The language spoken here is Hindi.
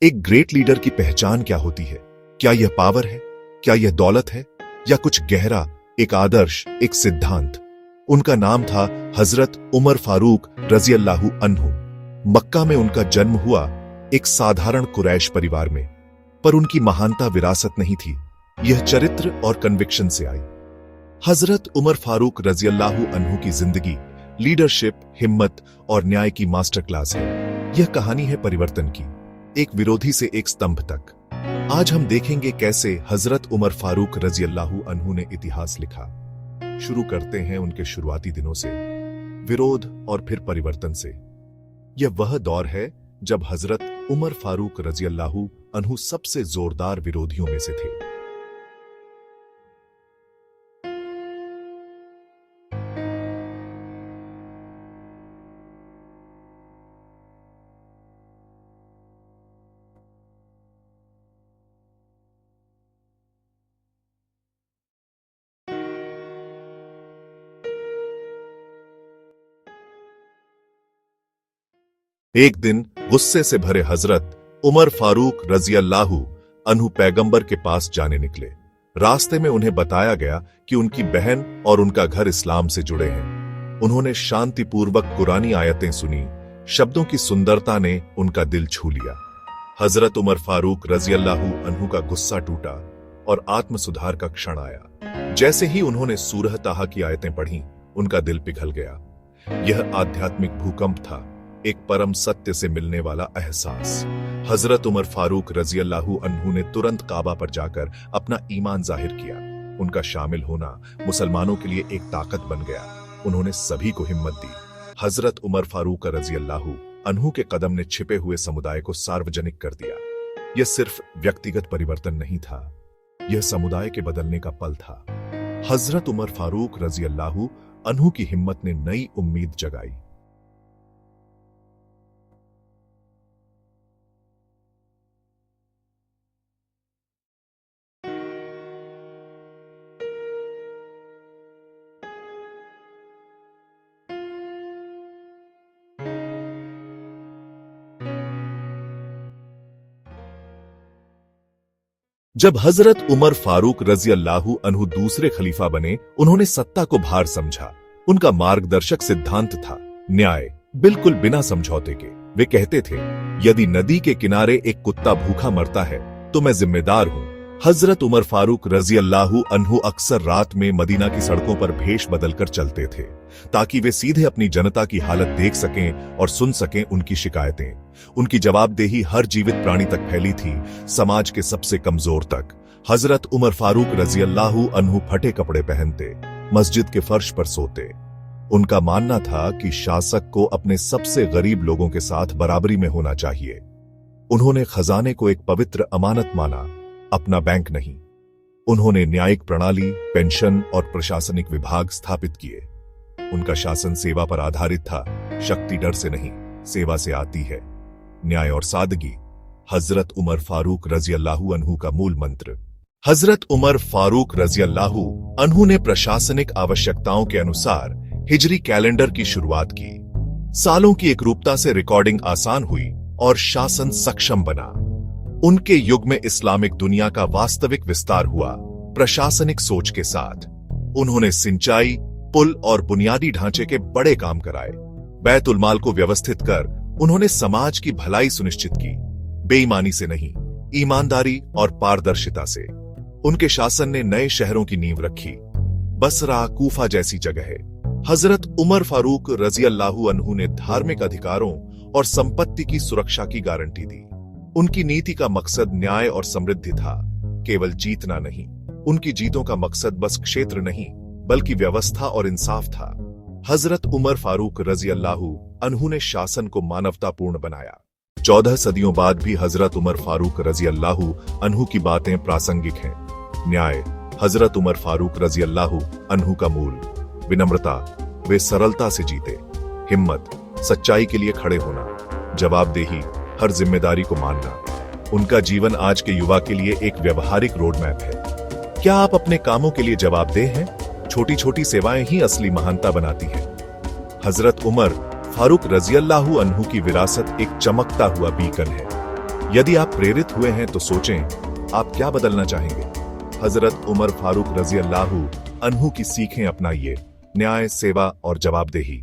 एक ग्रेट लीडर की पहचान क्या होती है? क्या यह पावर है? क्या यह दौलत है? या कुछ गहरा, एक आदर्श, एक सिद्धांत? उनका नाम था हजरत उमर फारूक रजी अल्लाहु अन्हु। मक्का में उनका जन्म हुआ, एक साधारण कुरैश परिवार में। पर उनकी महानता विरासत नहीं थी, यह चरित्र और कन्विक्शन से आई। हजरत उमर फारूक रजी अल्लाहु अन्हु की जिंदगी लीडरशिप, हिम्मत और न्याय की मास्टर क्लास है। यह कहानी है परिवर्तन की, एक विरोधी से एक स्तंभ तक। आज हम देखेंगे कैसे हजरत उमर फारूक रजी अल्लाहु अन्हु ने इतिहास लिखा। शुरू करते हैं उनके शुरुआती दिनों से, विरोध और फिर परिवर्तन से। यह वह दौर है जब हजरत उमर फारूक रजी अल्लाहु अन्हु सबसे जोरदार विरोधियों में से थे। एक दिन गुस्से से भरे हजरत उमर फारूक रजी अल्लाहु अन्हु पैगंबर के पास जाने निकले। रास्ते में उन्हें बताया गया कि उनकी बहन और उनका घर इस्लाम से जुड़े हैं। उन्होंने शांतिपूर्वक कुरानी आयतें सुनी। शब्दों की सुंदरता ने उनका दिल छू लिया। हजरत उमर फारूक रजी अल्लाहु अन्हु का गुस्सा टूटा और आत्म सुधार का क्षण आया। जैसे ही उन्होंने सूरह ताहा की आयतें पढ़ी, उनका दिल पिघल गया। यह आध्यात्मिक भूकंप था, एक परम सत्य से मिलने वाला एहसास। हजरत उमर फारूक रजी अल्लाहु अन्हु ने तुरंत काबा पर जाकर अपना ईमान जाहिर किया। उनका शामिल होना मुसलमानों के लिए एक ताकत बन गया। उन्होंने सभी को हिम्मत दी। हजरत उमर फारूक रजी अल्लाहु अन्हु के कदम ने छिपे हुए समुदाय को सार्वजनिक कर दिया। यह सिर्फ व्यक्तिगत परिवर्तन नहीं था, यह समुदाय के बदलने का पल था। हजरत उमर फारूक रजी अल्लाहु अन्हु की हिम्मत ने नई उम्मीद जगाई। जब हजरत उमर फारूक रजी अल्लाहु अन्हु दूसरे खलीफा बने, उन्होंने सत्ता को भार समझा। उनका मार्गदर्शक सिद्धांत था न्याय, बिल्कुल बिना समझौते के। वे कहते थे, यदि नदी के किनारे एक कुत्ता भूखा मरता है तो मैं जिम्मेदार हूं। हजरत उमर फारूक रजी अल्लाहु अन्हु अक्सर रात में मदीना की सड़कों पर भेष बदलकर चलते थे, ताकि वे सीधे अपनी जनता की हालत देख सकें और सुन सकें उनकी शिकायतें। उनकी जवाबदेही हर जीवित प्राणी तक फैली थी, समाज के सबसे कमजोर तक। हजरत उमर फारूक रजी अल्लाहु अन्हु फटे कपड़े पहनते, मस्जिद के फर्श पर सोते। उनका मानना था कि शासक को अपने सबसे गरीब लोगों के साथ बराबरी में होना चाहिए। उन्होंने खजाने को एक पवित्र अमानत माना, अपना बैंक नहीं। उन्होंने न्यायिक प्रणाली, पेंशन और प्रशासनिक विभाग स्थापित किए। उनका शासन सेवा पर आधारित था, शक्ति डर से नहीं, सेवा से आती है। न्याय और सादगी, हजरत उमर फारूक रजी अल्लाहु अन्हु का मूल मंत्र। हजरत उमर फारूक रजी अल्लाहु अन्हु ने प्रशासनिक आवश्यकताओं के अनुसार हिजरी कैलेंडर की शुरुआत की। सालों की एकरूपता से रिकॉर्डिंग आसान हुई और शासन सक्षम बना। उनके युग में इस्लामिक दुनिया का वास्तविक विस्तार हुआ, प्रशासनिक सोच के साथ। उन्होंने सिंचाई, पुल और बुनियादी ढांचे के बड़े काम कराए। बैतुल माल को व्यवस्थित कर उन्होंने समाज की भलाई सुनिश्चित की, बेईमानी से नहीं, ईमानदारी और पारदर्शिता से। उनके शासन ने नए शहरों की नींव रखी, बसरा, कूफा जैसी जगह। हजरत उमर फारूक रजी अल्लाहु अन्हु ने धार्मिक अधिकारों और संपत्ति की सुरक्षा की गारंटी दी। उनकी नीति का मकसद न्याय और समृद्धि था, केवल जीतना नहीं। उनकी जीतों का मकसद बस क्षेत्र नहीं, बल्कि व्यवस्था और इंसाफ था। हजरत उमर फारूक रजी अल्लाहु अन्हु ने शासन को मानवतापूर्ण बनाया। 14 सदियों बाद भी हजरत उमर फारूक रजी अल्लाहु अन्हु की बातें प्रासंगिक हैं। न्याय, हजरत उमर फारूक रजी अल्लाहु अन्हु का मूल। विनम्रता, वे सरलता से जीते। हिम्मत, सच्चाई के लिए खड़े होना। जवाबदेही, हर जिम्मेदारी को मानना। उनका जीवन आज के युवा के लिए एक व्यवहारिक रोड मैप है। क्या आप अपने कामों के लिए जवाबदेह हैं? छोटी छोटी सेवाएं ही असली महानता बनाती हैं। हजरत उमर फारूक रजी अल्लाहु अन्हु की विरासत एक चमकता हुआ बीकन है। यदि आप प्रेरित हुए हैं तो सोचें, आप क्या बदलना चाहेंगे? हजरत उमर फारूक रजी अल्लाहु अन्हु की सीखें अपनाइए, न्याय, सेवा और जवाबदेही।